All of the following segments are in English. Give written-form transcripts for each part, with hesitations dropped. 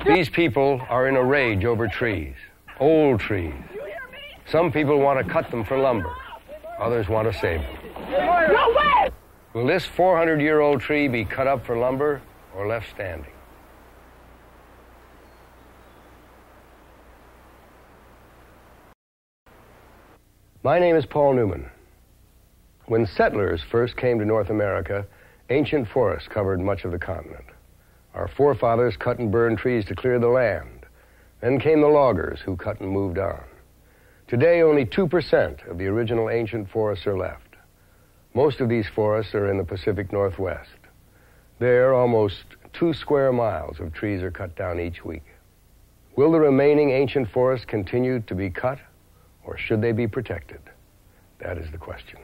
These people are in a rage over trees, old trees. Some people want to cut them for lumber. Others want to save them. No way! Will this 400-year-old tree be cut up for lumber or left standing? My name is Paul Newman. When settlers first came to North America, ancient forests covered much of the continent. Our forefathers cut and burned trees to clear the land. Then came the loggers who cut and moved on. Today, only 2% of the original ancient forests are left. Most of these forests are in the Pacific Northwest. There, almost 2 square miles of trees are cut down each week. Will the remaining ancient forests continue to be cut, or should they be protected? That is the question.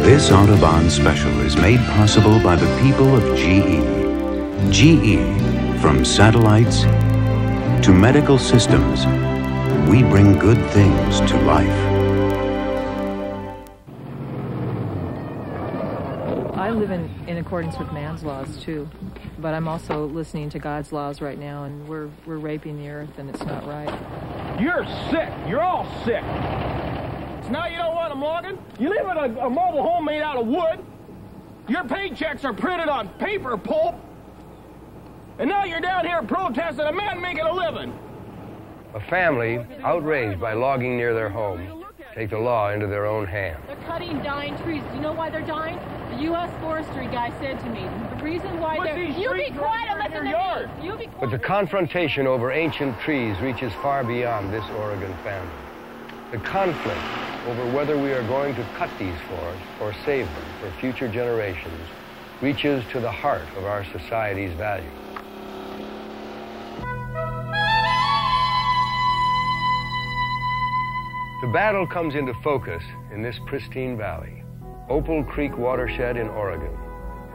This Autobahn special is made possible by the people of GE. GE, from satellites to medical systems, we bring good things to life. I live in accordance with man's laws too, but I'm also listening to God's laws right now, and we're raping the earth, and it's not right. You're sick. You're all sick. Now you don't want them logging? You live in a mobile home made out of wood. Your paychecks are printed on paper pulp. And now you're down here protesting a man making a living. A family outraged by logging near their home take the law into their own hands. They're cutting dying trees. Do you know why they're dying? The U.S. forestry guy said to me, the reason why they're... You be quiet and listen to me. You be quiet. But the confrontation over ancient trees reaches far beyond this Oregon family. The conflict over whether we are going to cut these forests or save them for future generations reaches to the heart of our society's values. The battle comes into focus in this pristine valley. Opal Creek watershed in Oregon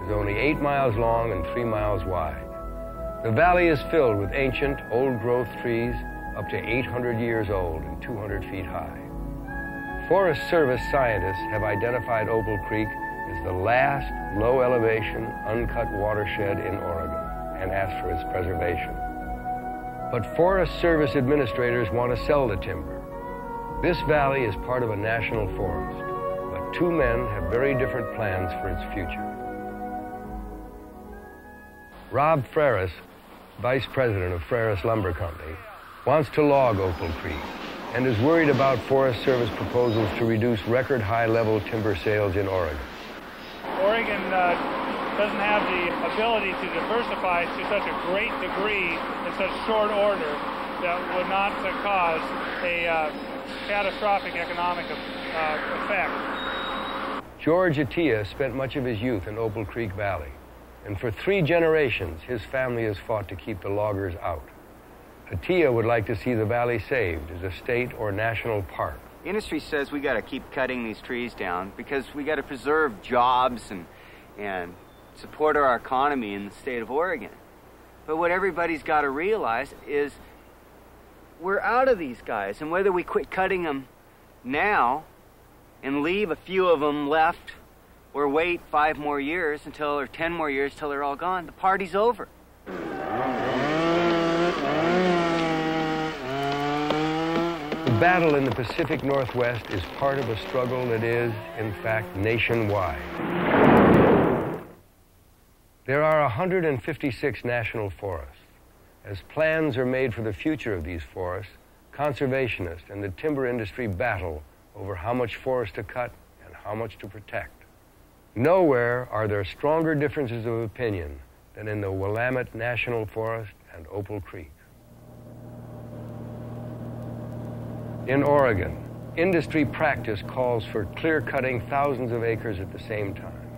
is only 8 miles long and 3 miles wide. The valley is filled with ancient, old-growth trees up to 800 years old and 200 feet high. Forest Service scientists have identified Opal Creek as the last low-elevation, uncut watershed in Oregon and asked for its preservation. But Forest Service administrators want to sell the timber. This valley is part of a national forest, but 2 men have very different plans for its future. Rob Freris, vice president of Freris Lumber Company, wants to log Opal Creek and is worried about Forest Service proposals to reduce record high-level timber sales in Oregon. Oregon doesn't have the ability to diversify to such a great degree in such short order that would not cause a catastrophic economic effect. George Attia spent much of his youth in Opal Creek Valley, and for 3 generations his family has fought to keep the loggers out. Attia would like to see the valley saved as a state or national park. Industry says we got to keep cutting these trees down because we got to preserve jobs and support our economy in the state of Oregon. But what everybody's got to realize is we're out of these guys, and whether we quit cutting them now and leave a few of them left or wait 5 more years or 10 more years till they're all gone, the party's over. The battle in the Pacific Northwest is part of a struggle that is, in fact, nationwide. There are 156 national forests. As plans are made for the future of these forests, conservationists and the timber industry battle over how much forest to cut and how much to protect. Nowhere are there stronger differences of opinion than in the Willamette National Forest and Opal Creek. In Oregon, industry practice calls for clear-cutting thousands of acres at the same time.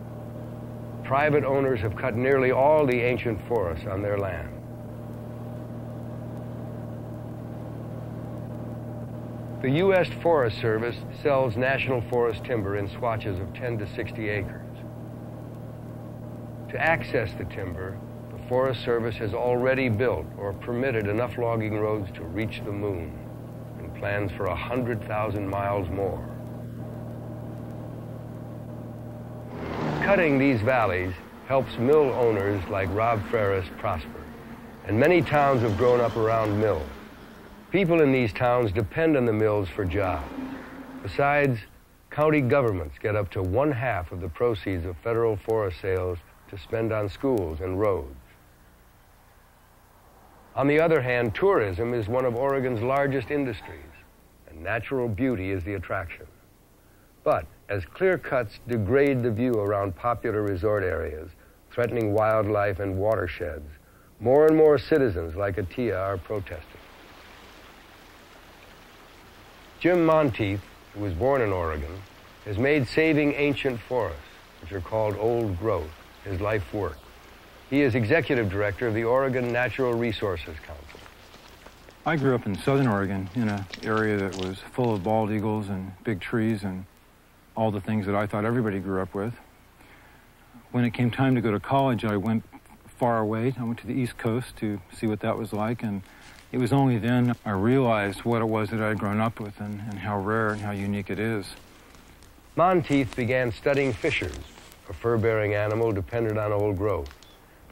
Private owners have cut nearly all the ancient forests on their land. The U.S. Forest Service sells national forest timber in swatches of 10 to 60 acres. To access the timber, the Forest Service has already built or permitted enough logging roads to reach the moon, and plans for 100,000 miles more. Cutting these valleys helps mill owners like Rob Ferris prosper, and many towns have grown up around mills. People in these towns depend on the mills for jobs. Besides, county governments get up to 1/2 of the proceeds of federal forest sales to spend on schools and roads. On the other hand, tourism is one of Oregon's largest industries, and natural beauty is the attraction. But as clear cuts degrade the view around popular resort areas, threatening wildlife and watersheds, more and more citizens like Atiyeh are protesting. Jim Monteith, who was born in Oregon, has made saving ancient forests, which are called old growth, his life work. He is executive director of the Oregon Natural Resources Council. I grew up in southern Oregon in an area that was full of bald eagles and big trees and all the things that I thought everybody grew up with. When it came time to go to college, I went far away. I went to the East Coast to see what that was like, and it was only then I realized what it was that I had grown up with and how rare and how unique it is. Monteith began studying fishers, a fur-bearing animal dependent on old growth,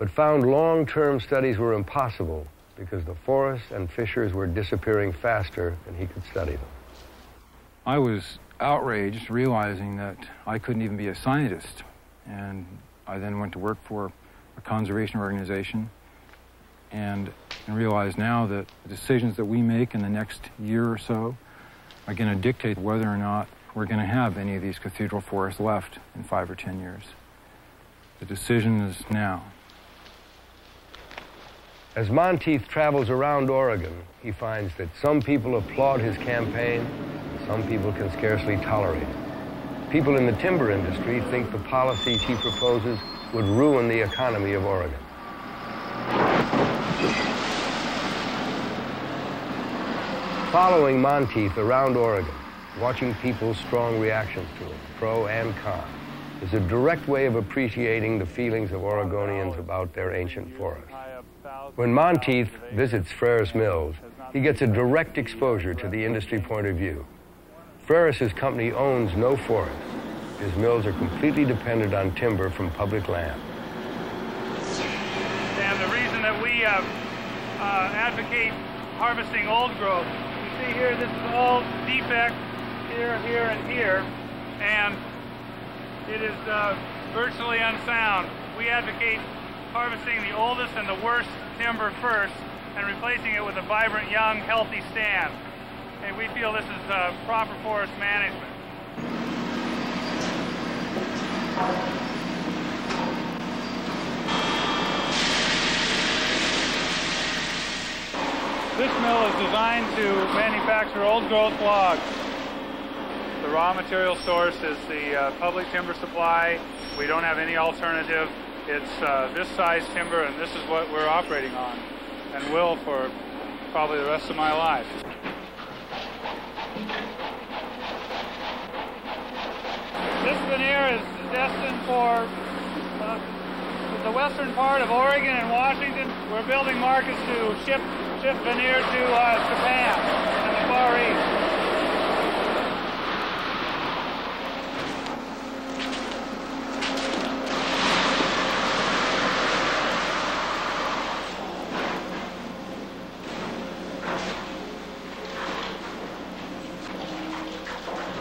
but found long-term studies were impossible because the forests and fishers were disappearing faster than he could study them. I was outraged realizing that I couldn't even be a scientist, and I then went to work for a conservation organization and realize now that the decisions that we make in the next year or so are going to dictate whether or not we're going to have any of these cathedral forests left in 5 or 10 years. The decision is now. As Monteith travels around Oregon, he finds that some people applaud his campaign, and some people can scarcely tolerate it. People in the timber industry think the policies he proposes would ruin the economy of Oregon. Following Monteith around Oregon, watching people's strong reactions to him, pro and con, is a direct way of appreciating the feelings of Oregonians about their ancient forests. When Monteith visits Freres Mills, he gets a direct exposure to the industry point of view. Freres' company owns no forest. His mills are completely dependent on timber from public land. And the reason that we advocate harvesting old growth, you see here, this is all defect, here, here, and here, and it is virtually unsound. We advocate harvesting the oldest and the worst timber first and replacing it with a vibrant, young, healthy stand. And we feel this is proper forest management. This mill is designed to manufacture old growth logs. The raw material source is the public timber supply. We don't have any alternative. It's this size timber, and this is what we're operating on, and will for probably the rest of my life. This veneer is destined for the western part of Oregon and Washington. We're building markets to ship veneer to Japan and the Far East.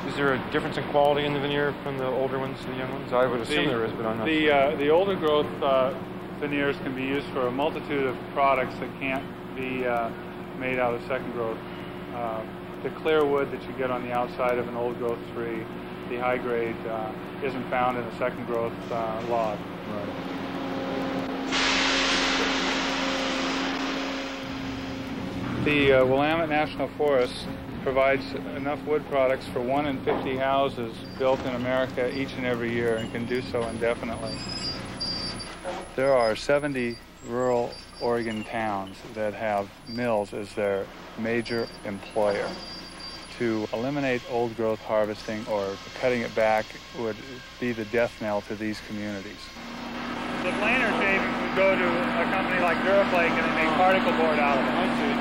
Is there a difference in quality in the veneer from the older ones to the young ones? I would assume there is, but I'm not sure. The older growth veneers can be used for a multitude of products that can't be made out of second growth. The clear wood that you get on the outside of an old growth tree, the high grade, isn't found in a second growth log. Right. The Willamette National Forest provides enough wood products for 1 in 50 houses built in America each and every year, and can do so indefinitely. There are 70 rural Oregon towns that have mills as their major employer. to eliminate old growth harvesting or cutting it back would be the death knell to these communities. The planer shavings would go to a company like Duraflake and they make particle board out of it. I see.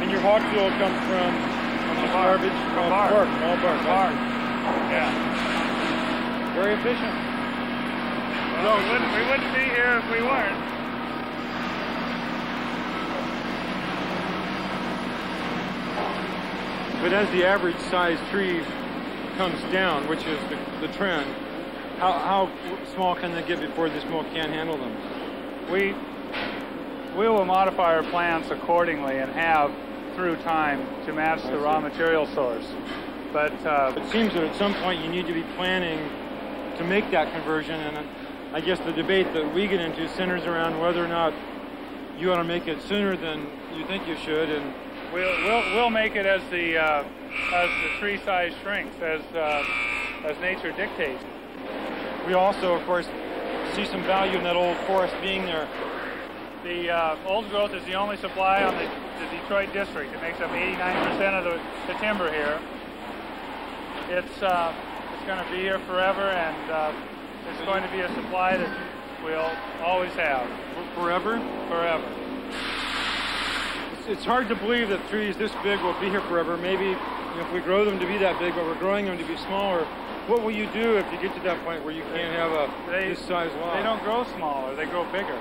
And your hog fuel comes from garbage? From bark. All bark. Bark. Yeah. Very efficient. Well, we wouldn't be here if we weren't. But as the average size tree comes down, which is the trend, how small can they get before this mill can't handle them? We will modify our plants accordingly and have through time to match the raw material source. But it seems that at some point you need to be planning to make that conversion, and I guess the debate that we get into centers around whether or not you ought to make it sooner than you think you should, and we'll make it as the tree size shrinks, as nature dictates. We also, of course, see some value in that old forest being there. The old growth is the only supply on the Detroit district. It makes up 89% of the timber here. It's going to be here forever, and it's going to be a supply that we'll always have. Forever? Forever. It's hard to believe that trees this big will be here forever. Maybe if we grow them to be that big, but we're growing them to be smaller. What will you do if you get to that point where you can't have this size log? They don't grow smaller, they grow bigger.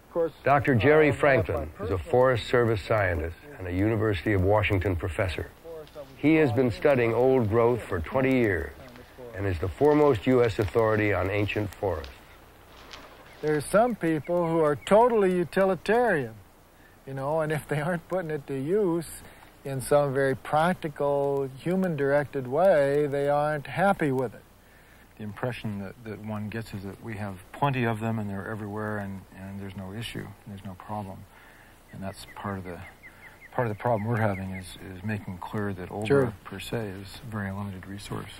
Of course, Dr. Jerry Franklin is a Forest Service scientist and a University of Washington professor. He has been studying old growth for 20 years and is the foremost U.S. authority on ancient forests. There's some people who are totally utilitarian, you know, and if they aren't putting it to use in some very practical, human-directed way, they aren't happy with it. The impression that one gets is that we have plenty of them and they're everywhere and there's no issue, there's no problem. And that's part of the problem we're having is making clear that old growth per se is a very limited resource.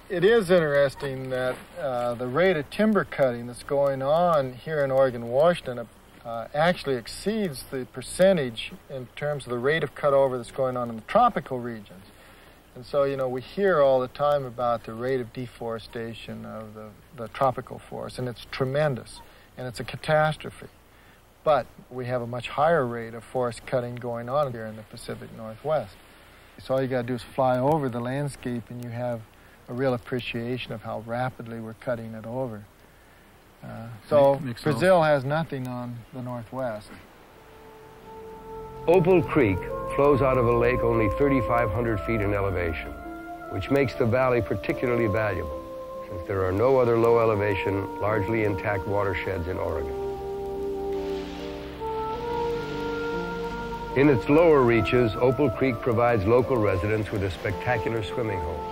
It is interesting that the rate of timber cutting that's going on here in Oregon, Washington, actually exceeds the percentage in terms of the rate of cutover that's going on in the tropical regions. And so, you know, we hear all the time about the rate of deforestation of the tropical forest, and it's tremendous, and it's a catastrophe. But we have a much higher rate of forest cutting going on here in the Pacific Northwest. So all you got to do is fly over the landscape, and you have a real appreciation of how rapidly we're cutting it over. So Brazil has nothing on the Northwest. Opal Creek flows out of a lake only 3,500 feet in elevation, which makes the valley particularly valuable, since there are no other low-elevation, largely intact watersheds in Oregon. In its lower reaches, Opal Creek provides local residents with a spectacular swimming hole.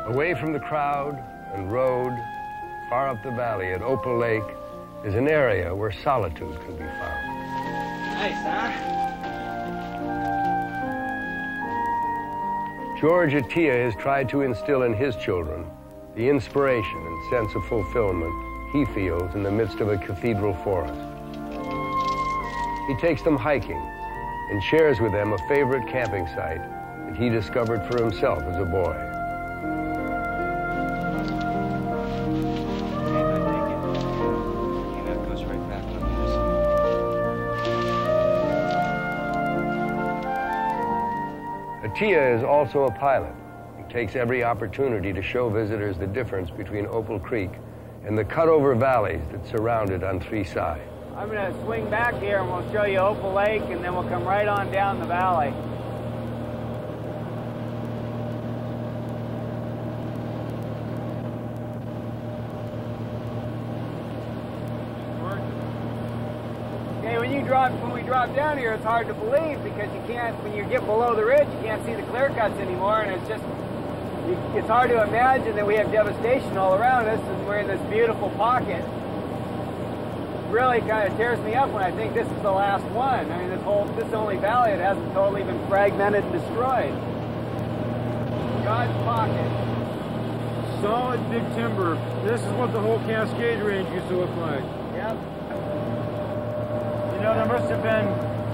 Away from the crowd and road, far up the valley at Opal Lake, is an area where solitude can be found. Nice, huh? George Attia has tried to instill in his children the inspiration and sense of fulfillment he feels in the midst of a cathedral forest. He takes them hiking and shares with them a favorite camping site that he discovered for himself as a boy. Attia is also a pilot and takes every opportunity to show visitors the difference between Opal Creek and the cutover valleys that surround it on three sides. I'm going to swing back here and we'll show you Opal Lake, and then we'll come right on down the valley. When we drop down here, it's hard to believe because you can't, when you get below the ridge, you can't see the clear cuts anymore, and it's hard to imagine that we have devastation all around us and we're in this beautiful pocket. really kind of tears me up when I think this is the last one. I mean, this only valley that hasn't totally been fragmented and destroyed. God's pocket. Solid big timber. This is what the whole Cascade Range used to look like. Yep. You know, there must have been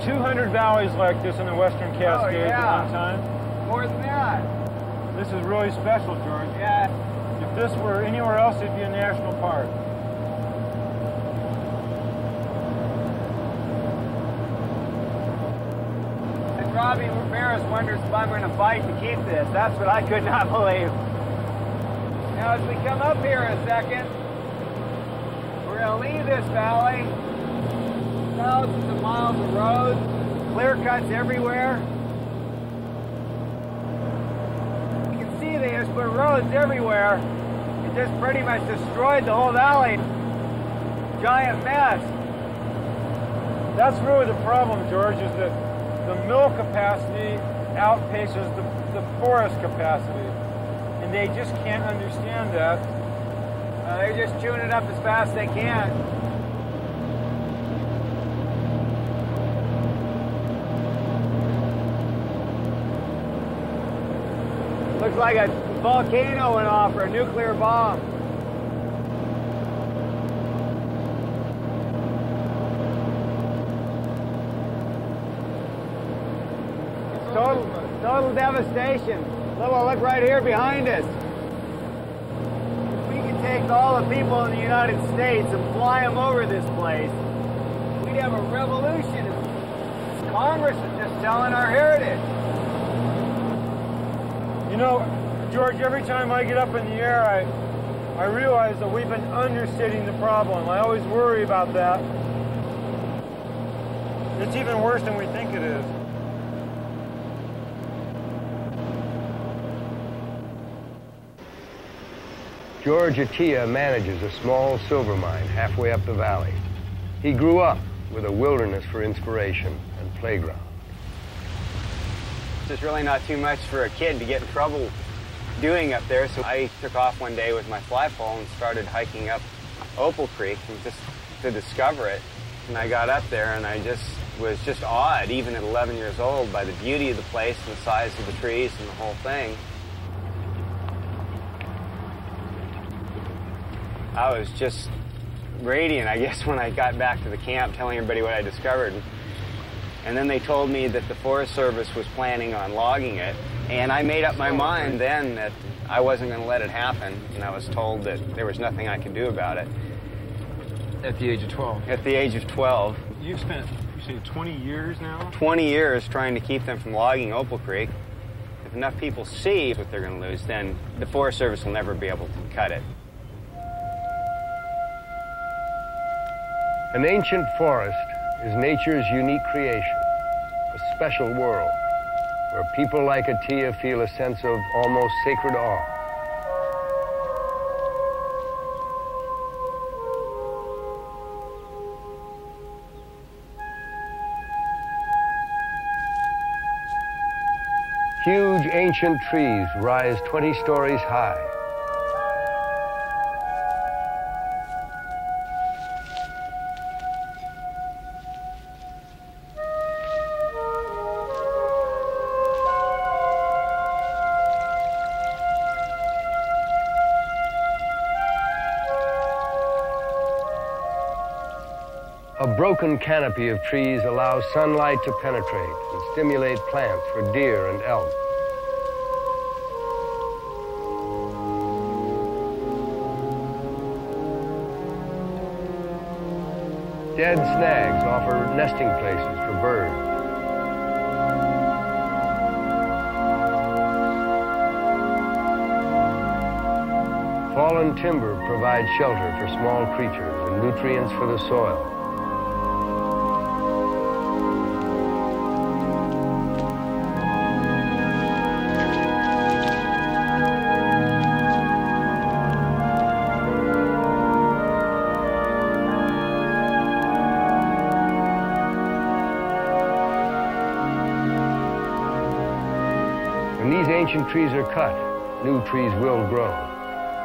200 valleys like this in the Western Cascades at one time. More than that. This is really special, George. Yeah. If this were anywhere else, it'd be a national park. And Robbie Ramirez wonders if I'm going to fight to keep this. That's what I could not believe. Now, as we come up here a second, we're going to leave this valley. Thousands of miles of roads, clear cuts everywhere. You can see they just put roads everywhere. It just pretty much destroyed the whole valley. Giant mess. That's really the problem, George, is that the mill capacity outpaces the forest capacity. And they just can't understand that. They're just chewing it up as fast as they can. Looks like a volcano went off or a nuclear bomb. Total devastation. Look right here behind us. If we could take all the people in the United States and fly them over this place, we'd have a revolution. Congress is just selling our heritage. You know, George, every time I get up in the air, I realize that we've been understating the problem. I always worry about that. It's even worse than we think it is. George Atiyah manages a small silver mine halfway up the valley. He grew up with a wilderness for inspiration and playground. It's really not too much for a kid to get in trouble doing up there, so I took off one day with my fly pole and started hiking up Opal Creek and just to discover it. And I got up there and I was just awed, even at 11 years old, by the beauty of the place and the size of the trees and the whole thing. I was just radiant, I guess, when I got back to the camp telling everybody what I discovered. And then they told me that the Forest Service was planning on logging it. And I made up my mind then that I wasn't going to let it happen. And I was told that there was nothing I could do about it. At the age of 12? At the age of 12. You've spent, you say, 20 years now? 20 years trying to keep them from logging Opal Creek. If enough people see what they're going to lose, then the Forest Service will never be able to cut it. An ancient forest is nature's unique creation, a special world where people like Atiyah feel a sense of almost sacred awe. Huge ancient trees rise 20 stories high. A broken canopy of trees allows sunlight to penetrate and stimulate plants for deer and elk. Dead snags offer nesting places for birds. Fallen timber provides shelter for small creatures and nutrients for the soil. When these ancient trees are cut, new trees will grow.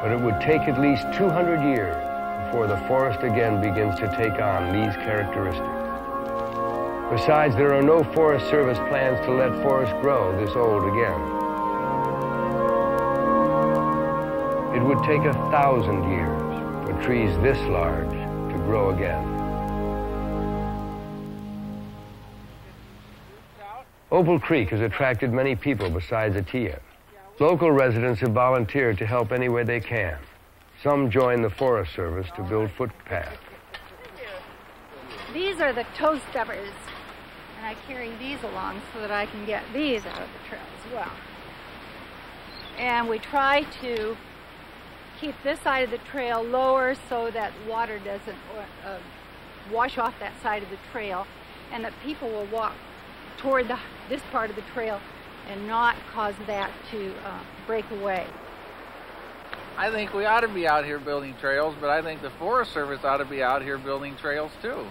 But it would take at least 200 years before the forest again begins to take on these characteristics. Besides, there are no Forest Service plans to let forests grow this old again. It would take 1,000 years for trees this large to grow again. Opal Creek has attracted many people besides Atiyeh. Local residents have volunteered to help any way they can. Some join the Forest Service to build footpaths. These are the toe steppers, and I carry these along so that I can get these out of the trail as well. And we try to keep this side of the trail lower so that water doesn't wash off that side of the trail, and that people will walk toward this part of the trail and not cause that to break away. I think we ought to be out here building trails, but I think the Forest Service ought to be out here building trails too.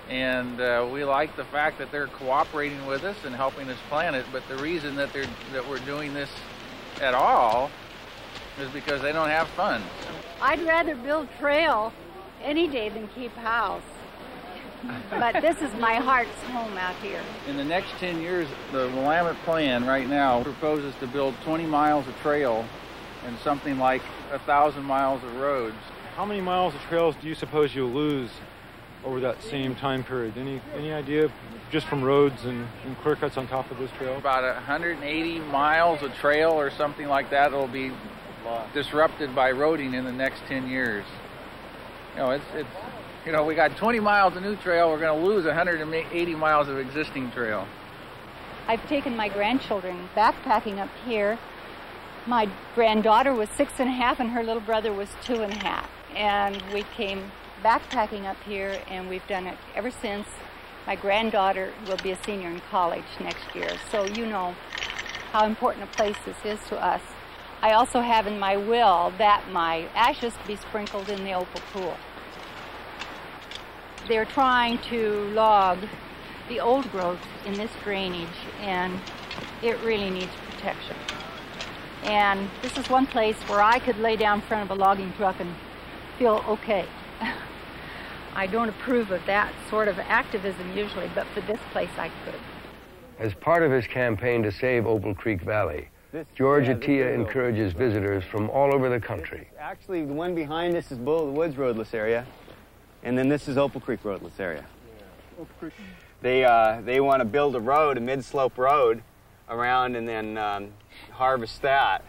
And we like the fact that they're cooperating with us and helping us plan it, but the reason that we're doing this at all is because they don't have funds. I'd rather build trail any day than keep house. But this is my heart's home out here. In the next 10 years, the Willamette Plan right now proposes to build 20 miles of trail and something like 1,000 miles of roads. How many miles of trails do you suppose you'll lose over that same time period? Any idea, just from roads and clear cuts on top of this trail? About 180 miles of trail or something like that will be disrupted by roading in the next 10 years. We got 20 miles of new trail, we're going to lose 180 miles of existing trail. I've taken my grandchildren backpacking up here. My granddaughter was 6.5 and her little brother was 2.5. And we came backpacking up here, and we've done it ever since. My granddaughter will be a senior in college next year, so you know how important a place this is to us. I also have in my will that my ashes be sprinkled in the Opal Pool. They're trying to log the old growth in this drainage, and it really needs protection. And this is one place where I could lay down in front of a logging truck and feel okay. I don't approve of that sort of activism usually, but for this place I could. As part of his campaign to save Opal Creek Valley, George Atiyeh encourages visitors from all over the country. Actually, the one behind us is Bull of the Woods Roadless area, and then this is Opal Creek Roadless area. They want to build a road, a mid-slope road, around and then harvest that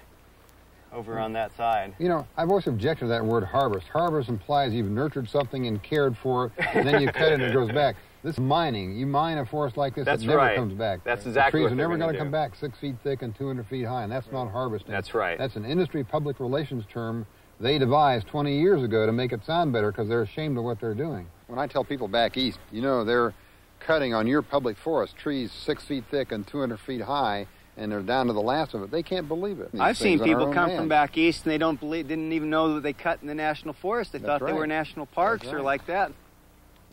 over on that side. You know, I've always objected to that word harvest. Harvest implies you've nurtured something and cared for it, and then you cut it and it grows back. This is mining. You mine a forest like this, it never comes back. That's exactly the what trees are never going to come back 6 feet thick and 200 feet high, and that's not harvesting. That's right. That's an industry public relations term they devised 20 years ago to make it sound better because they're ashamed of what they're doing. When I tell people back east, you know, they're cutting on your public forest trees 6 feet thick and 200 feet high, and they're down to the last of it. They can't believe it. I've seen people come from back east and they didn't even know that they cut in the national forest. They thought they were national parks or like that.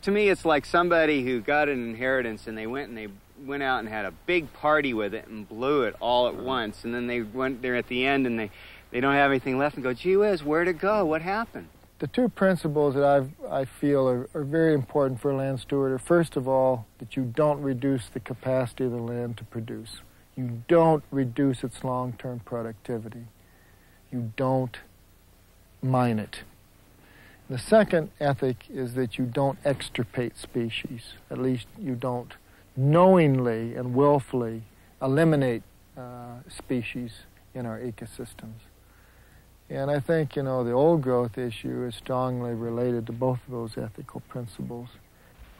To me, it's like somebody who got an inheritance and they went out and had a big party with it and blew it all at once. And then they went there at the end and they don't have anything left and go, gee whiz, where'd it go? What happened? The two principles that I feel are very important for a land steward are, first of all, that you don't reduce the capacity of the land to produce. You don't reduce its long-term productivity. You don't mine it. The second ethic is that you don't extirpate species. At least you don't knowingly and willfully eliminate species in our ecosystems. And I think, you know, the old growth issue is strongly related to both of those ethical principles.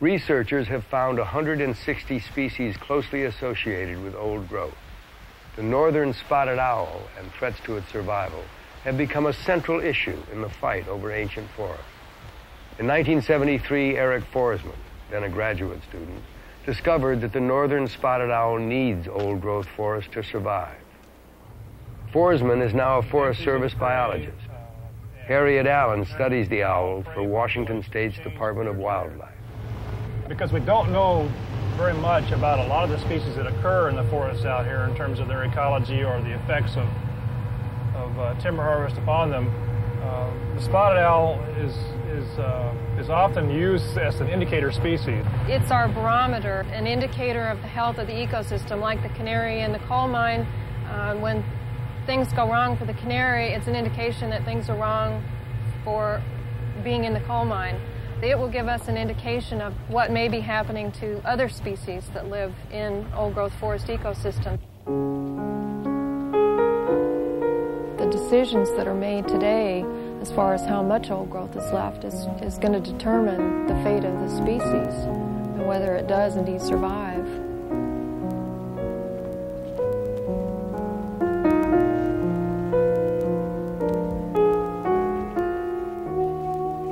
Researchers have found 160 species closely associated with old growth. The northern spotted owl and threats to its survival have become a central issue in the fight over ancient forests. In 1973, Eric Forsman, then a graduate student, discovered that the northern spotted owl needs old-growth forests to survive. Forsman is now a Forest Service biologist. Harriet Allen studies the owl for Washington State's Department of Wildlife. Because we don't know very much about a lot of the species that occur in the forests out here in terms of their ecology or the effects of timber harvest upon them. The spotted owl is often used as an indicator species. It's our barometer, an indicator of the health of the ecosystem, like the canary in the coal mine. When things go wrong for the canary, it's an indication that things are wrong for being in the coal mine. It will give us an indication of what may be happening to other species that live in old-growth forest ecosystems. The decisions that are made today as far as how much old growth is left is going to determine the fate of the species and whether it does indeed survive.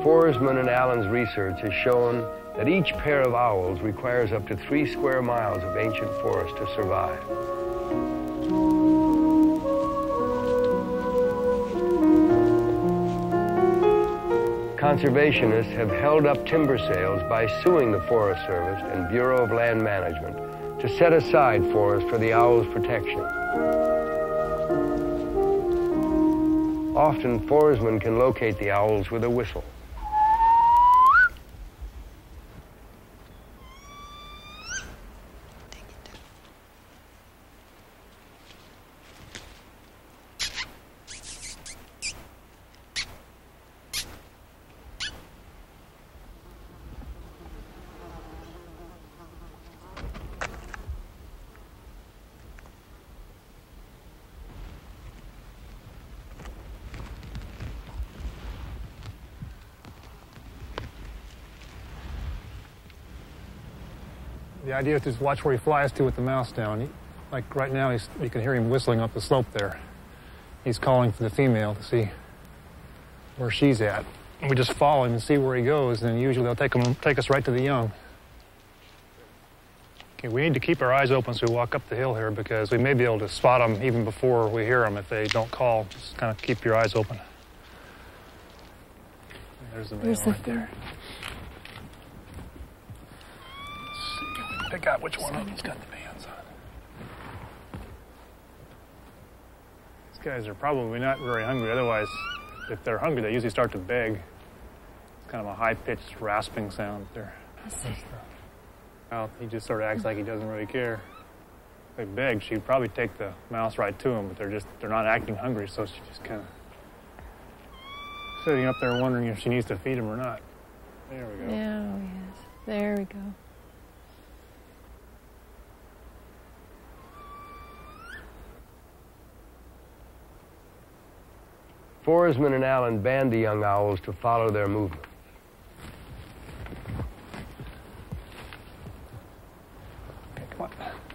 Forsman and Allen's research has shown that each pair of owls requires up to 3 square miles of ancient forest to survive. Conservationists have held up timber sales by suing the Forest Service and Bureau of Land Management to set aside forest for the owl's protection. Often, Forsman can locate the owls with a whistle. The idea is to just watch where he flies to with the mouse down. Like right now, you can hear him whistling up the slope there. He's calling for the female to see where she's at. And we just follow him and see where he goes, and usually they'll take us right to the young. Okay, we need to keep our eyes open as we walk up the hill here because we may be able to spot them even before we hear them if they don't call. Just kind of keep your eyes open. There's the male right there. Pick out which one of them's got the bands on. These guys are probably not very hungry. Otherwise, if they're hungry, they usually start to beg. It's kind of a high-pitched rasping sound there. Well, he just sort of acts like he doesn't really care. If they beg, she'd probably take the mouse right to him, but they're not acting hungry, so she's just kind of sitting up there wondering if she needs to feed him or not. There we go. Yeah, oh yes. There we go. Forsman and Allen banned the young owls to follow their movement. Okay,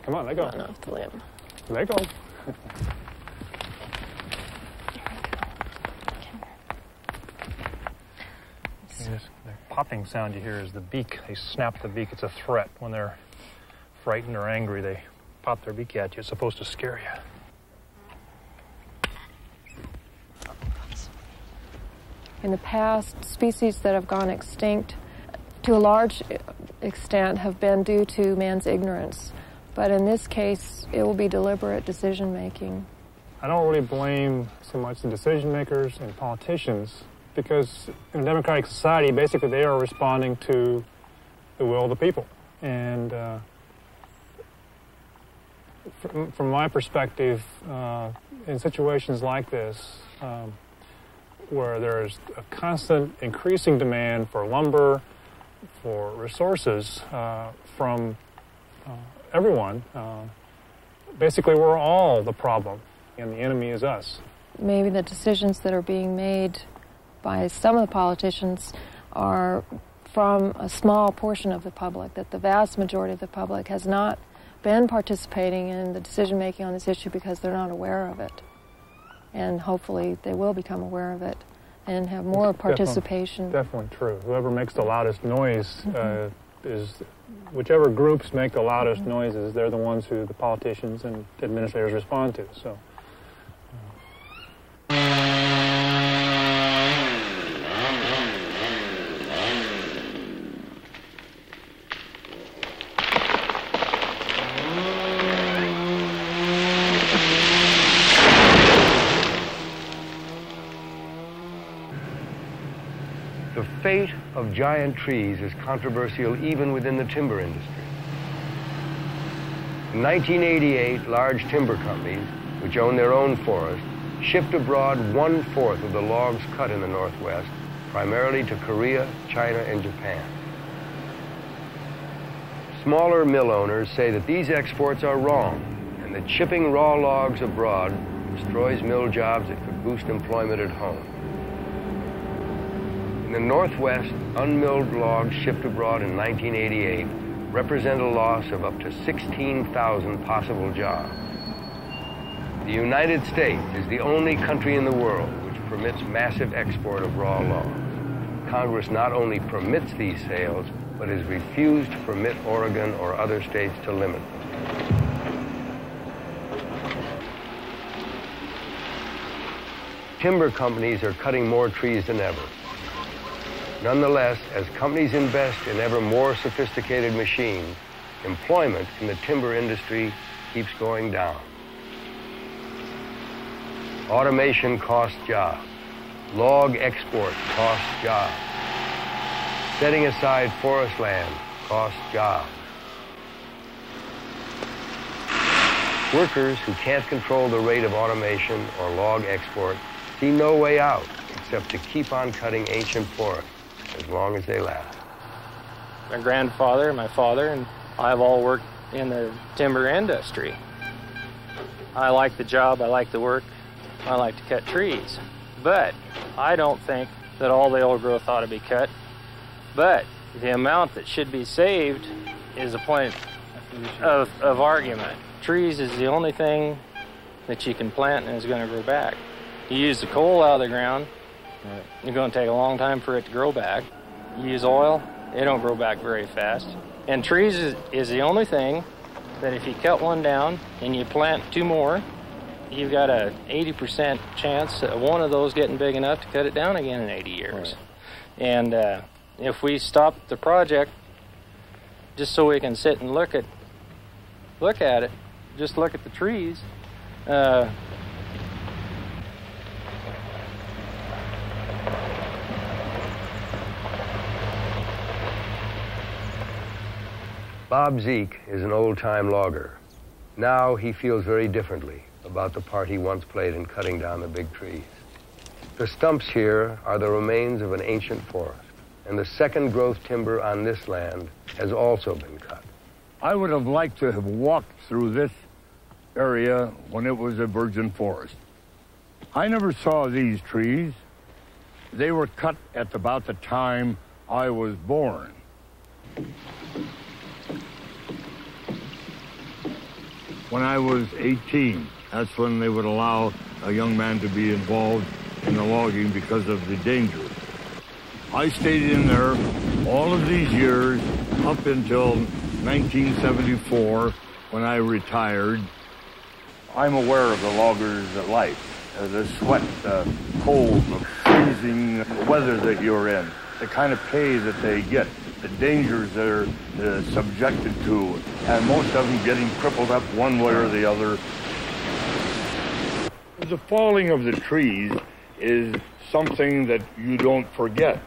come on, let go. Come on off the limb. Let go. The popping sound you hear is the beak. They snap the beak. It's a threat. When they're frightened or angry, they pop their beak at you. It's supposed to scare you. In the past, species that have gone extinct to a large extent have been due to man's ignorance. But in this case, it will be deliberate decision-making. I don't really blame so much the decision makers and politicians because in a democratic society, basically they are responding to the will of the people. And from my perspective, in situations like this, where there's a constant increasing demand for lumber, for resources from everyone, basically we're all the problem and the enemy is us. Maybe the decisions that are being made by some of the politicians are from a small portion of the public, that the vast majority of the public has not been participating in the decision-making on this issue because they're not aware of it. And hopefully they will become aware of it and have more participation. Definitely true. Whoever makes the loudest noise is, whichever groups make the loudest noises, they're the ones who the politicians and administrators respond to. So. The fate of giant trees is controversial even within the timber industry. In 1988, large timber companies, which own their own forests, shipped abroad 1/4 of the logs cut in the Northwest, primarily to Korea, China, and Japan. Smaller mill owners say that these exports are wrong and that shipping raw logs abroad destroys mill jobs that could boost employment at home. In the Northwest, unmilled logs shipped abroad in 1988 represent a loss of up to 16,000 possible jobs. The United States is the only country in the world which permits massive export of raw logs. Congress not only permits these sales, but has refused to permit Oregon or other states to limit them. Timber companies are cutting more trees than ever. Nonetheless, as companies invest in ever more sophisticated machines, employment in the timber industry keeps going down. Automation costs jobs. Log export costs jobs. Setting aside forest land costs jobs. Workers who can't control the rate of automation or log export see no way out except to keep on cutting ancient forests as long as they last. My grandfather, my father, and I've all worked in the timber industry. I like the job, I like the work, I like to cut trees. But I don't think that all the old growth ought to be cut. But the amount that should be saved is a point of argument. Trees is the only thing that you can plant and is going to grow back. You use the coal out of the ground, you're going to take a long time for it to grow back. You use oil, they don't grow back very fast. And trees is the only thing that if you cut one down and you plant 2 more, you've got a 80% chance of one of those getting big enough to cut it down again in 80 years. Right. And if we stop the project just so we can sit and look at it, just look at the trees, Bob Zeke is an old-time logger. Now he feels very differently about the part he once played in cutting down the big trees. The stumps here are the remains of an ancient forest, and the second growth timber on this land has also been cut. I would have liked to have walked through this area when it was a virgin forest. I never saw these trees. They were cut at about the time I was born. When I was 18, that's when they would allow a young man to be involved in the logging because of the danger. I stayed in there all of these years up until 1974 when I retired. I'm aware of the loggers' life, the sweat, the cold, the freezing weather that you're in, the kind of pay that they get, the dangers they're subjected to, and most of them getting crippled up one way or the other. The falling of the trees is something that you don't forget.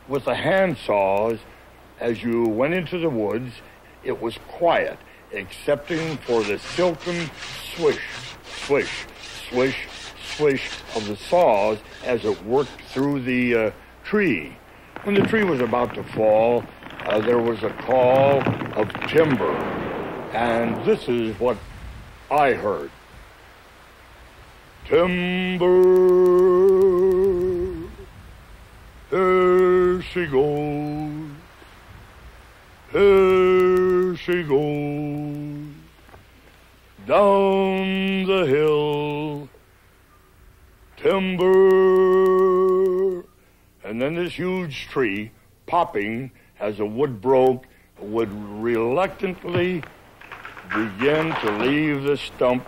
With the hand saws, as you went into the woods, it was quiet, excepting for the silken swish, swish, swish, swish of the saws as it worked through the tree. When the tree was about to fall, there was a call of timber, and this is what I heard. Timber, here she goes, here she goes, down the hill, timber. And then this huge tree, popping as the wood broke, would reluctantly begin to leave the stump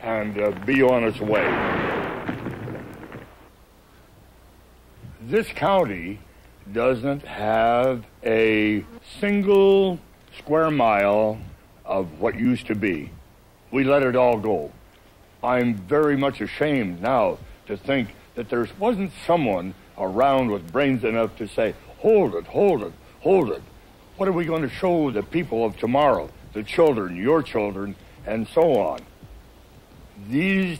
and be on its way. This county doesn't have a single square mile of what used to be. We let it all go. I'm very much ashamed now to think that there wasn't someone around with brains enough to say, hold it, hold it, hold it. What are we going to show the people of tomorrow, the children, your children, and so on? These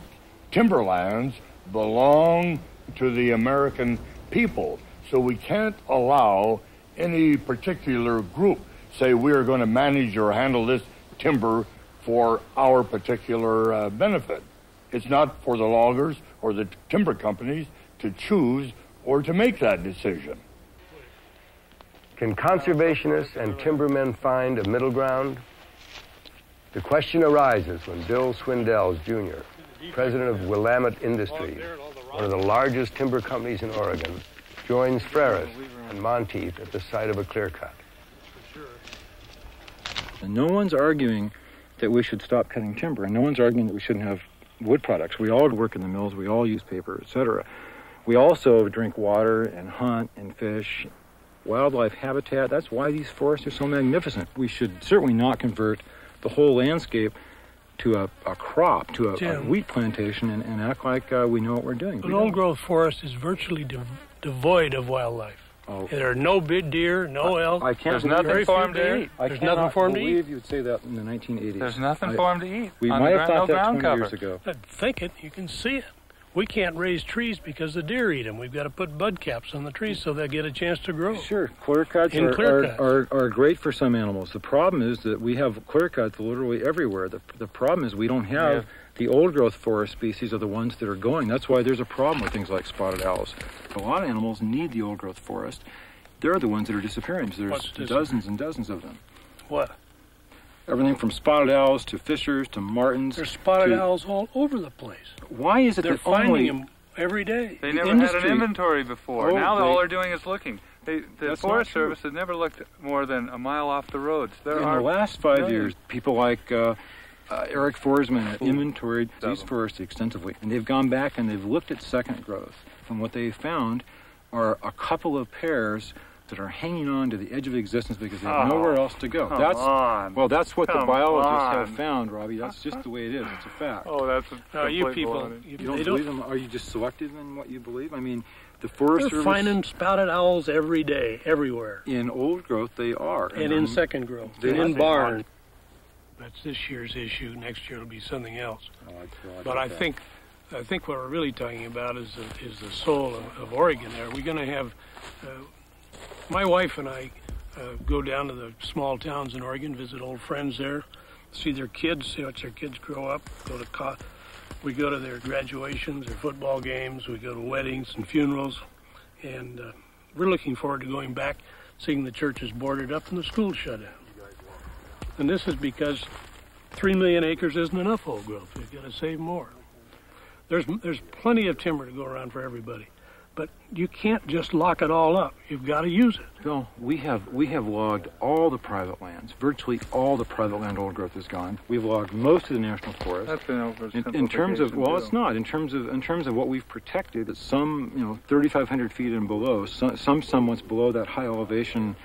timberlands belong to the American people, so we can't allow any particular group say we are going to manage or handle this timber for our particular benefit. It's not for the loggers or the timber companies to choose or to make that decision. Can conservationists and timbermen find a middle ground? The question arises when Bill Swindells, Jr., president of Willamette Industries, one of the largest timber companies in Oregon, joins Ferris and Monteith at the site of a clear cut. And no one's arguing that we should stop cutting timber, and no one's arguing that we shouldn't have wood products. We all work in the mills, we all use paper, etc. We also drink water and hunt and fish, wildlife habitat. That's why these forests are so magnificent. We should certainly not convert the whole landscape to a crop, to a wheat plantation, and act like we know what we're doing. An old-growth forest is virtually devoid of wildlife. Oh. There are no big deer, no elk. There's nothing for them to eat. There's nothing for them to eat. I believe you would say that in the 1980s. There's nothing for them to eat. We might have thought that 20 years ago. Think it. You can see it. We can't raise trees because the deer eat them. We've got to put bud caps on the trees so they'll get a chance to grow. Sure, clear cuts are great for some animals. The problem is that we have clear cuts literally everywhere. The problem is we don't have the old growth forest species are the ones that are going. That's why there's a problem with things like spotted owls. A lot of animals need the old growth forest. They're the ones that are disappearing. There's dozens and dozens of them. What? Everything from spotted owls to fishers to martins. There's spotted owls all over the place. Why is it they're finding them every day? They never had an inventory before. Now all they're doing is looking. The Forest Service has never looked more than a mile off the roads. In the last 5 years, people like Eric Forsman have inventoried these forests extensively, and they've gone back and they've looked at second growth. And what they found are a couple of pairs that are hanging on to the edge of existence because they have nowhere else to go. That's what the biologists have found, Robbie. That's just the way it is. It's a fact. Oh, that's you people. You don't believe them? Are you just selective in what you believe? I mean, the Forest Service... They're finding spotted owls every day, everywhere. In old growth, they are. And in second growth. And in barn. That's this year's issue. Next year it'll be something else. But I think what we're really talking about is the soul of Oregon there. We're going to have... my wife and I go down to the small towns in Oregon, visit old friends there, see their kids, see watch their kids grow up. We go to their graduations, their football games. We go to weddings and funerals, and we're looking forward to going back, seeing the churches boarded up and the schools shut down. And this is because 3 million acres isn't enough old growth. We've got to save more. There's plenty of timber to go around for everybody. But you can't just lock it all up. You've got to use it. Bill, we have logged all the private lands. Virtually all the private land old growth is gone. We've logged most of the national forest. That's been over in terms of it's not in terms of what we've protected. Some 3,500 feet and below. Some somewhat below that high elevation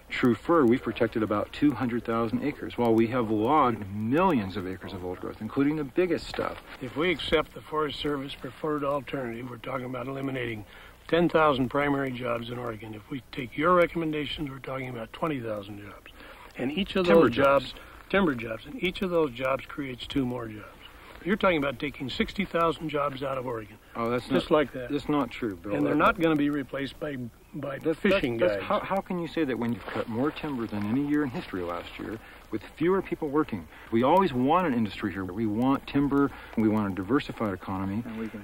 true fir, we've protected about 200,000 acres, while we have logged millions of acres of old growth, including the biggest stuff. If we accept the Forest Service preferred alternative, we're talking about eliminating 10,000 primary jobs in Oregon. If we take your recommendations, we're talking about 20,000 jobs. And each of those timber jobs, and each of those jobs creates 2 more jobs. You're talking about taking 60,000 jobs out of Oregon. Oh, that's just like that. That's not true, Bill. And they're not going to be replaced by fishing guides. How can you say that when you've cut more timber than any year in history last year, with fewer people working? We always want an industry here. We want timber. We want a diversified economy.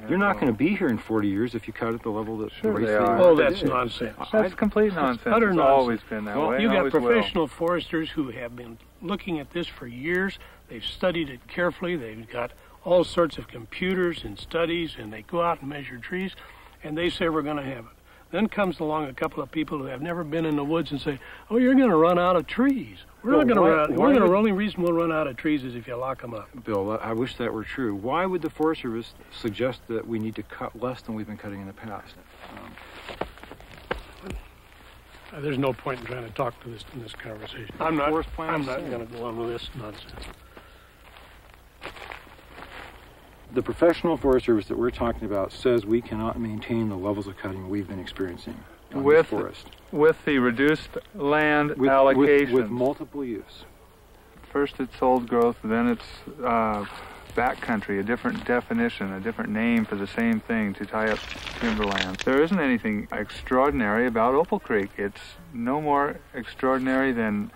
You're not going to be here in 40 years if you cut at the level that... Sure they are. Oh, that's nonsense. That's complete nonsense. It's utter nonsense. Always been that way. You've got professional foresters who have been looking at this for years. They've studied it carefully. They've got all sorts of computers and studies, and they go out and measure trees, and they say we're going to have it. Then comes along a couple of people who have never been in the woods and say, "Oh, you're going to run out of trees. We're not going to run out. The only reason we'll run out of trees is if you lock them up." Bill, I wish that were true. Why would the Forest Service suggest that we need to cut less than we've been cutting in the past? There's no point in trying to talk to this in this conversation. I'm not going to go on with this nonsense. The professional Forest Service that we're talking about says we cannot maintain the levels of cutting we've been experiencing on this forest. With the reduced land allocations. With multiple use. First it's old growth, then it's backcountry, a different definition, a different name for the same thing to tie up timberland. There isn't anything extraordinary about Opal Creek. It's no more extraordinary than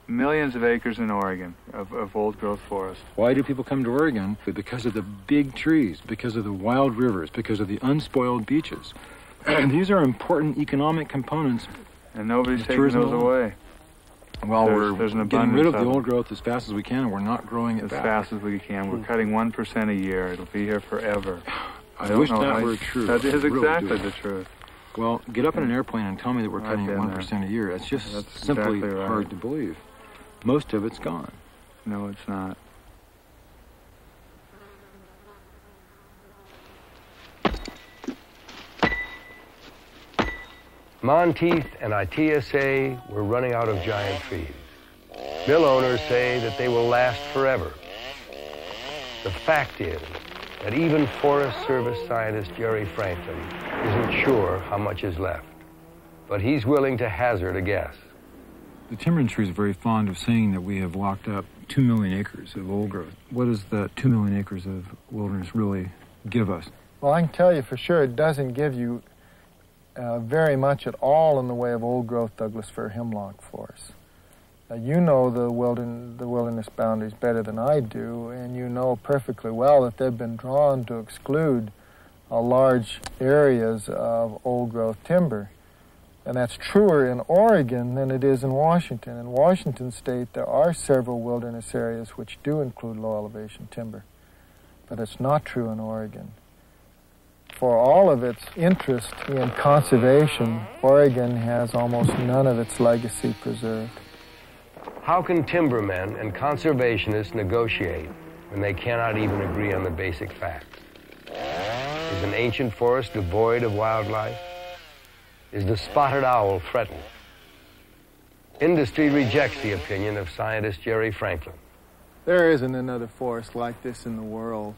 millions of acres in Oregon of old-growth forest. Why do people come to Oregon? Because of the big trees, because of the wild rivers, because of the unspoiled beaches. And these are important economic components. And nobody's taking those away. Well, there's an getting rid of the old growth as fast as we can, and we're not growing it as back. fast as we can. We're cutting 1% a year. It'll be here forever. I wish that were true. That is really exactly the truth. Well, get up in an airplane and tell me that we're cutting it 1% a year. That's just simply exactly right. hard to believe. Most of it's gone. No, it's not. Monteith and ITSA were running out of giant trees. Mill owners say that they will last forever. The fact is that even Forest Service scientist Jerry Franklin isn't sure how much is left, but he's willing to hazard a guess. The timber industry is very fond of saying that we have locked up 2 million acres of old growth. What does that 2 million acres of wilderness really give us? Well, I can tell you for sure it doesn't give you very much at all in the way of old-growth Douglas fir hemlock forests. You know the wilderness boundaries better than I do, and you know perfectly well that they've been drawn to exclude large areas of old-growth timber. And that's truer in Oregon than it is in Washington. In Washington state, there are several wilderness areas which do include low-elevation timber, but it's not true in Oregon. For all of its interest in conservation, Oregon has almost none of its legacy preserved. How can timbermen and conservationists negotiate when they cannot even agree on the basic facts? Is an ancient forest devoid of wildlife? Is the spotted owl threatened? Industry rejects the opinion of scientist Jerry Franklin. There isn't another forest like this in the world.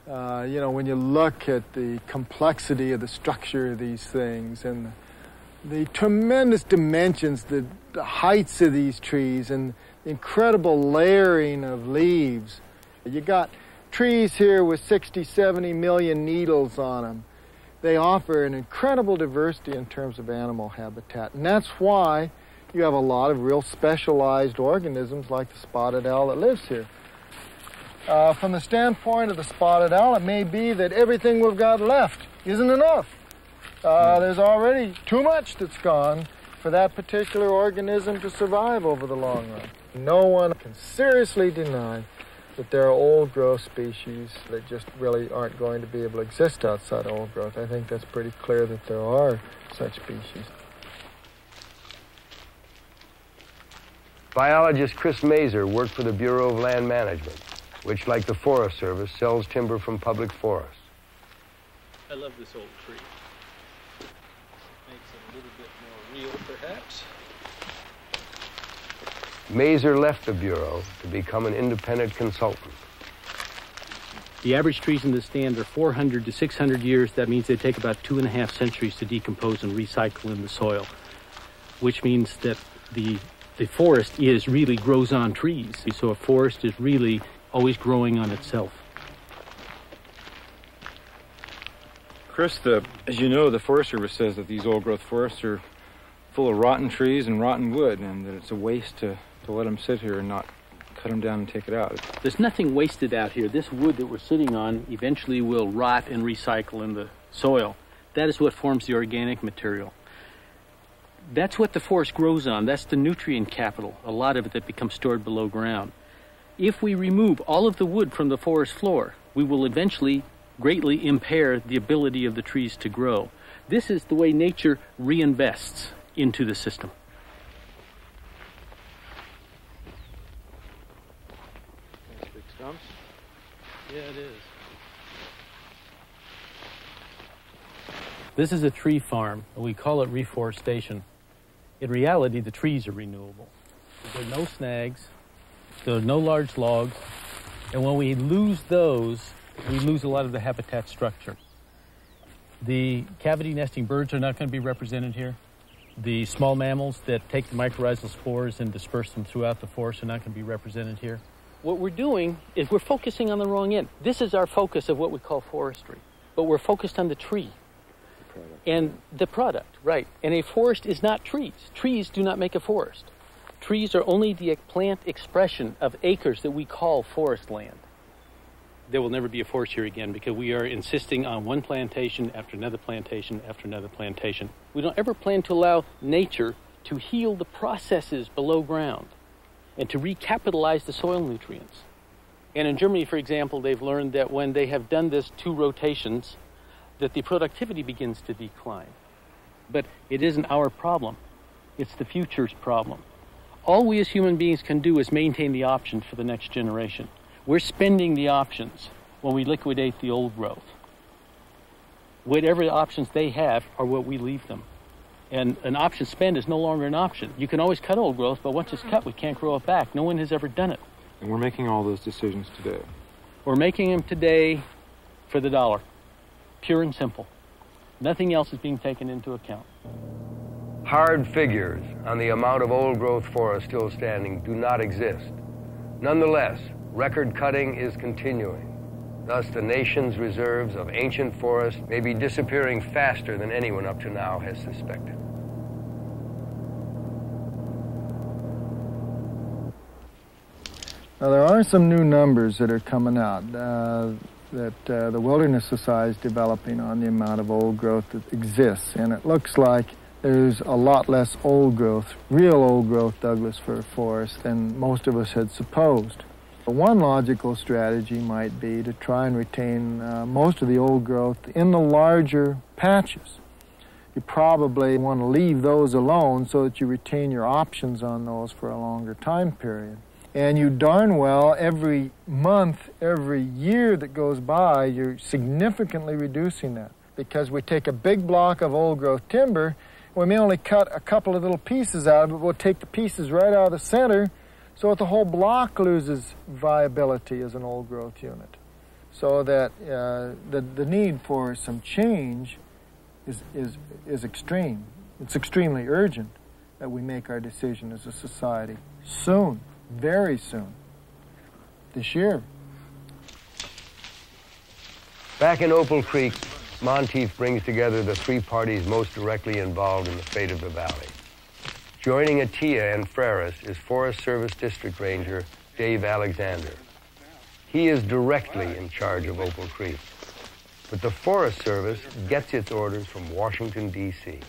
You know, when you look at the complexity of the structure of these things and the tremendous dimensions, the heights of these trees and the incredible layering of leaves. You got trees here with 60, 70 million needles on them. They offer an incredible diversity in terms of animal habitat. And that's why you have a lot of real specialized organisms like the spotted owl that lives here. From the standpoint of the spotted owl, it may be that everything we've got left isn't enough. There's already too much that's gone for that particular organism to survive over the long run. No one can seriously deny that there are old-growth species that just really aren't going to be able to exist outside old growth. I think that's pretty clear that there are such species. Biologist Chris Mazer worked for the Bureau of Land Management, which, like the Forest Service, sells timber from public forests. I love this old tree. Makes it a little bit more real, perhaps. Mazer left the Bureau to become an independent consultant. The average trees in the stand are 400 to 600 years. That means they take about 2.5 centuries to decompose and recycle in the soil, which means that the forest really grows on trees. So a forest is really always growing on itself. Chris, as you know, the Forest Service says that these old-growth forests are full of rotten trees and rotten wood, and that it's a waste to let them sit here and not cut them down and take it out. There's nothing wasted out here. This wood that we're sitting on eventually will rot and recycle in the soil. That is what forms the organic material. That's what the forest grows on. That's the nutrient capital, a lot of it that becomes stored below ground. If we remove all of the wood from the forest floor, we will eventually greatly impair the ability of the trees to grow. This is the way nature reinvests into the system. Big stumps? Yeah, it is. This is a tree farm, and we call it reforestation. In reality, the trees are renewable. There are no snags, there are no large logs, and when we lose those, we lose a lot of the habitat structure. The cavity nesting birds are not going to be represented here. The small mammals that take the mycorrhizal spores and disperse them throughout the forest are not going to be represented here. What we're doing is we're focusing on the wrong end. This is our focus of what we call forestry, but we're focused on the tree. And the product, right. And a forest is not trees. Trees do not make a forest. Trees are only the plant expression of acres that we call forest land. There will never be a forest here again because we are insisting on one plantation after another plantation after another plantation. We don't ever plan to allow nature to heal the processes below ground and to recapitalize the soil nutrients. And in Germany, for example, they've learned that when they have done this 2 rotations, that the productivity begins to decline. But it isn't our problem. It's the future's problem. All we as human beings can do is maintain the options for the next generation. We're spending the options when we liquidate the old growth. Whatever options they have are what we leave them. And an option spend is no longer an option. You can always cut old growth, but once it's cut, we can't grow it back. No one has ever done it. And we're making all those decisions today. We're making them today for the dollar. Pure and simple. Nothing else is being taken into account. Hard figures on the amount of old-growth forest still standing do not exist. Nonetheless, record cutting is continuing. Thus, the nation's reserves of ancient forest may be disappearing faster than anyone up to now has suspected. Now, there are some new numbers that are coming out that the Wilderness Society is developing on the amount of old growth that exists. And it looks like there's a lot less old growth, real old growth Douglas fir forest than most of us had supposed. One logical strategy might be to try and retain most of the old growth in the larger patches. You probably want to leave those alone so that you retain your options on those for a longer time period. And you darn well, every month, every year that goes by, you're significantly reducing that. Because we take a big block of old growth timber, we may only cut a couple of little pieces out of it, but we'll take the pieces right out of the center so that the whole block loses viability as an old growth unit. So that the need for some change is extreme. It's extremely urgent that we make our decision as a society soon. Very soon. This year. Back in Opal Creek, Monteith brings together the 3 parties most directly involved in the fate of the valley. Joining Atiyeh and Freris is Forest Service District Ranger Dave Alexander. He is directly in charge of Opal Creek, but the Forest Service gets its orders from Washington, D.C.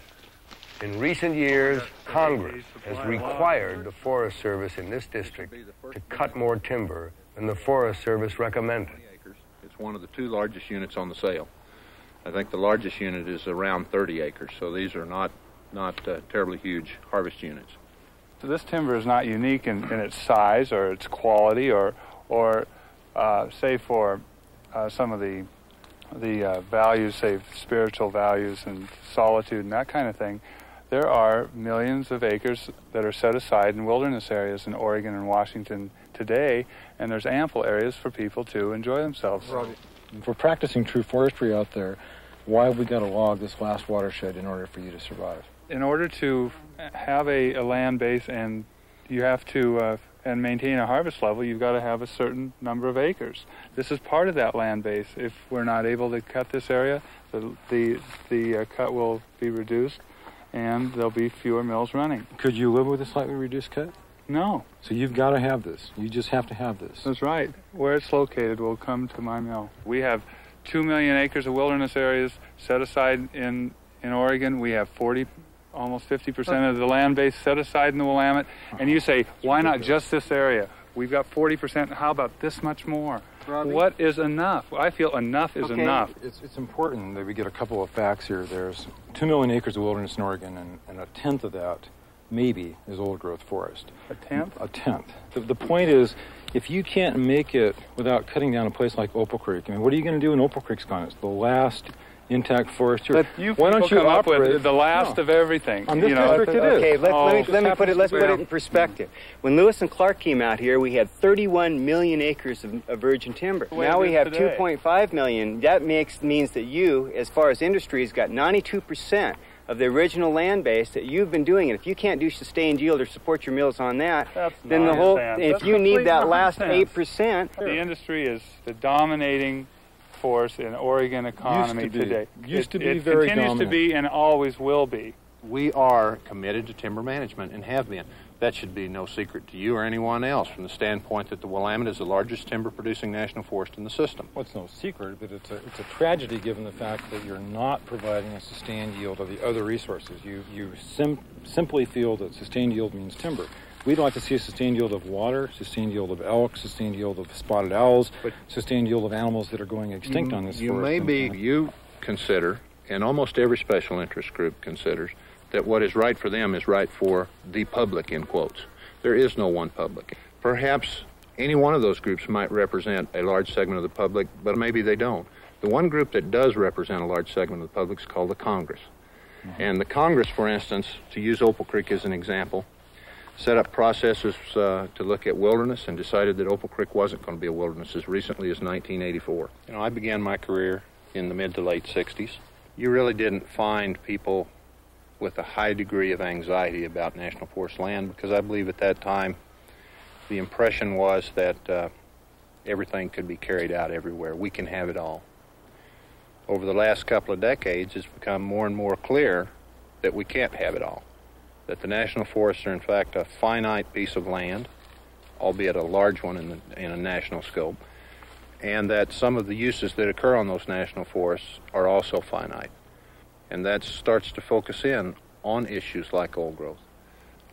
In recent years, Congress has required the Forest Service in this district to cut more timber than the Forest Service recommended. It's one of the 2 largest units on the sale. I think the largest unit is around 30 acres, so these are not terribly huge harvest units. So this timber is not unique in its size or its quality or say for some of the values, say spiritual values and solitude and that kind of thing. There are millions of acres that are set aside in wilderness areas in Oregon and Washington today, and there's ample areas for people to enjoy themselves. If we're practicing true forestry out there, why have we got to log this last watershed in order for you to survive? In order to have a land base and you have to and maintain a harvest level, you've got to have a certain number of acres. This is part of that land base. If we're not able to cut this area, the cut will be reduced, and there'll be fewer mills running. Could you live with a slightly reduced cut? No. So you've got to have this. You just have to have this. That's right. Where it's located will come to my mill. We have 2 million acres of wilderness areas set aside in Oregon. We have almost 50% of the land base set aside in the Willamette. And you say, why not just this area? We've got 40%. How about this much more? Robbie? What is enough? I feel enough is enough. It's important that we get a couple of facts here. There's 2 million acres of wilderness in Oregon, and a tenth of that maybe is old-growth forest. A tenth? A tenth. The point is, if you can't make it without cutting down a place like Opal Creek, I mean, what are you going to do when Opal Creek's gone? It's the last intact forest here. But you Why don't you come up with operate the last of everything? On this district it is. Okay, let's put it in perspective. When Lewis and Clark came out here, we had 31 million acres of virgin timber. Now we have 2.5 million. That means that you, as far as industry, has got 92% of the original land base that you've been doing it. If you can't do sustained yield or support your mills on that, then the whole, if you need that last 8%. The industry is the dominating force in Oregon economy today. Used to be it very continues dominant. to be and always will be. We are committed to timber management and have been. That should be no secret to you or anyone else from the standpoint that the Willamette is the largest timber-producing national forest in the system. Well, it's no secret, but it's a tragedy given the fact that you're not providing a sustained yield of the other resources. You simply feel that sustained yield means timber. We'd like to see a sustained yield of water, sustained yield of elk, sustained yield of spotted owls, sustained yield of animals that are going extinct on this forest. You consider, and almost every special interest group considers, that what is right for them is right for the public, in quotes. There is no one public. Perhaps any one of those groups might represent a large segment of the public, but maybe they don't. The one group that does represent a large segment of the public is called the Congress. And the Congress, for instance, to use Opal Creek as an example, set up processes to look at wilderness and decided that Opal Creek wasn't going to be a wilderness as recently as 1984. You know, I began my career in the mid to late 60s. You really didn't find people with a high degree of anxiety about national forest land, because I believe at that time the impression was that everything could be carried out everywhere. We can have it all. Over the last couple of decades, it's become more and more clear that we can't have it all, that the national forests are in fact a finite piece of land, albeit a large one in a national scope, and that some of the uses that occur on those national forests are also finite. And that starts to focus in on issues like old growth.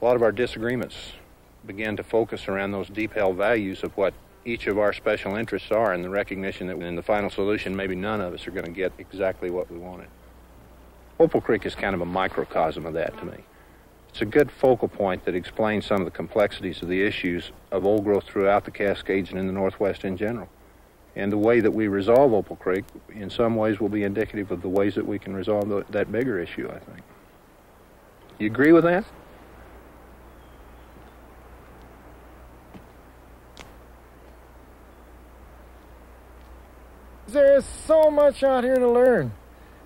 A lot of our disagreements begin to focus around those deep-held values of what each of our special interests are, and the recognition that in the final solution maybe none of us are going to get exactly what we wanted. Opal Creek is kind of a microcosm of that to me. It's a good focal point that explains some of the complexities of the issues of old growth throughout the Cascades and in the Northwest in general. And the way that we resolve Opal Creek, in some ways, will be indicative of the ways that we can resolve that bigger issue, I think. You agree with that? There is so much out here to learn.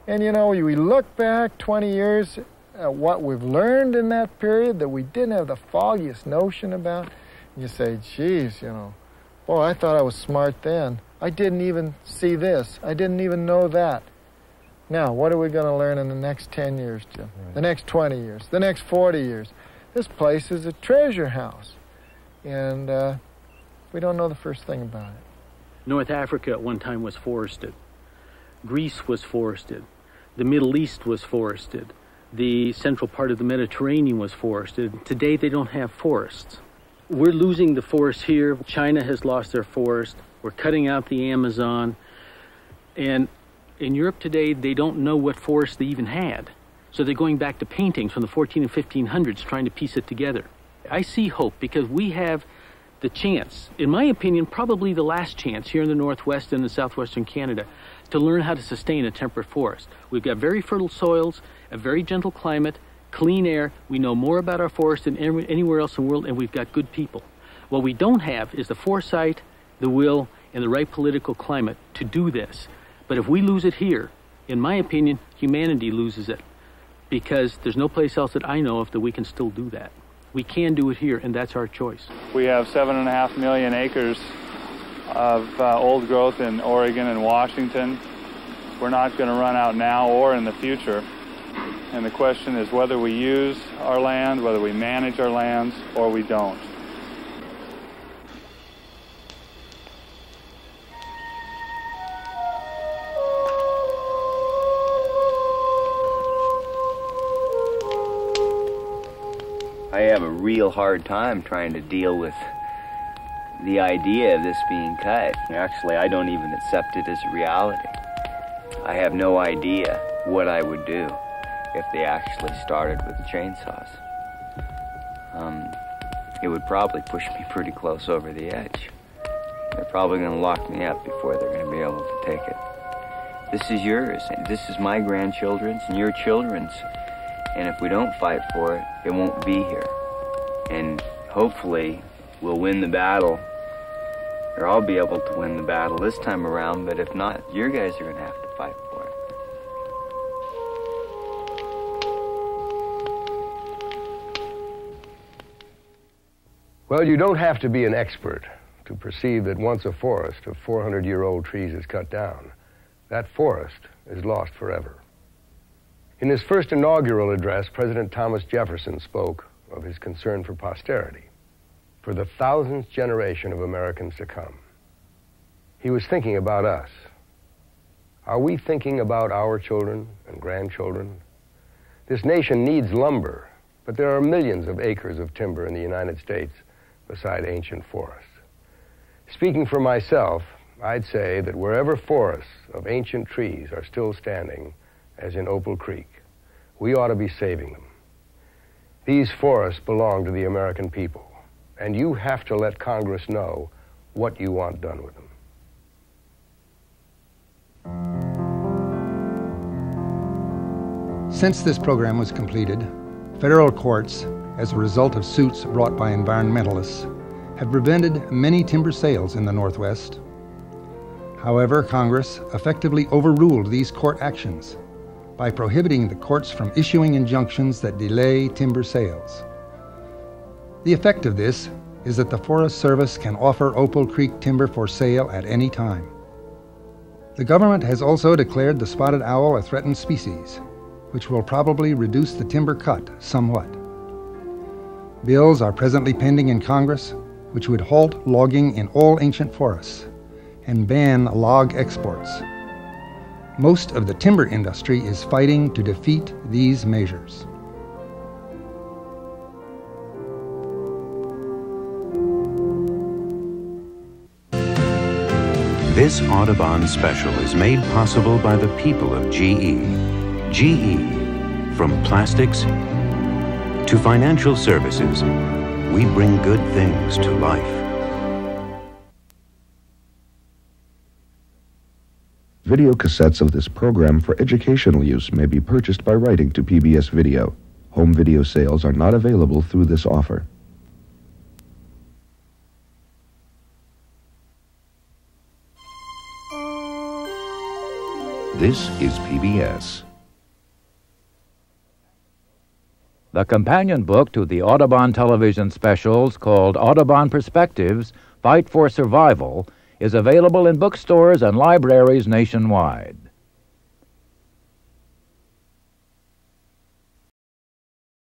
And you know, we look back 20 years at what we've learned in that period that we didn't have the foggiest notion about. You say, geez, you know, boy, I thought I was smart then. I didn't even see this. I didn't even know that. Now, what are we going to learn in the next 10 years, Jim? Right. The next 20 years, the next 40 years? This place is a treasure house. And we don't know the first thing about it. North Africa at one time was forested. Greece was forested. The Middle East was forested. The central part of the Mediterranean was forested. Today, they don't have forests. We're losing the forests here. China has lost their forest. We're cutting out the Amazon. And in Europe today, they don't know what forests they even had. So they're going back to paintings from the 14 and 1500s, trying to piece it together. I see hope because we have the chance, in my opinion, probably the last chance here in the Northwest and in southwestern Canada to learn how to sustain a temperate forest. We've got very fertile soils, a very gentle climate, clean air. We know more about our forest than anywhere else in the world, and we've got good people. What we don't have is the foresight, the will, and the right political climate to do this. But if we lose it here, in my opinion, humanity loses it, because there's no place else that I know of that we can still do that. We can do it here, and that's our choice. We have 7.5 million acres of old growth in Oregon and Washington. We're not going to run out now or in the future. And the question is whether we use our land, whether we manage our lands, or we don't. I have a real hard time trying to deal with the idea of this being cut. Actually, I don't even accept it as a reality. I have no idea what I would do if they actually started with the chainsaws. It would probably push me pretty close over the edge. They're probably going to lock me up before they're going to be able to take it. This is yours, and this is my grandchildren's and your children's. And if we don't fight for it, it won't be here. And hopefully, we'll win the battle, or I'll be able to win the battle this time around, but if not, you guys are going to have to fight for it. Well, you don't have to be an expert to perceive that once a forest of 400-year-old trees is cut down, that forest is lost forever. In his first inaugural address, President Thomas Jefferson spoke of his concern for posterity, for the thousandth generation of Americans to come. He was thinking about us. Are we thinking about our children and grandchildren? This nation needs lumber, but there are millions of acres of timber in the United States beside ancient forests. Speaking for myself, I'd say that wherever forests of ancient trees are still standing, as in Opal Creek, we ought to be saving them. These forests belong to the American people, and you have to let Congress know what you want done with them. Since this program was completed, federal courts, as a result of suits brought by environmentalists, have prevented many timber sales in the Northwest. However, Congress effectively overruled these court actions by prohibiting the courts from issuing injunctions that delay timber sales. The effect of this is that the Forest Service can offer Opal Creek timber for sale at any time. The government has also declared the spotted owl a threatened species, which will probably reduce the timber cut somewhat. Bills are presently pending in Congress, which would halt logging in all ancient forests and ban log exports. Most of the timber industry is fighting to defeat these measures. This Audubon special is made possible by the people of GE. GE, from plastics to financial services, we bring good things to life. Video cassettes of this program for educational use may be purchased by writing to PBS Video. Home video sales are not available through this offer. This is PBS. The companion book to the Audubon television specials, called Audubon Perspectives, Fight for Survival, is available in bookstores and libraries nationwide.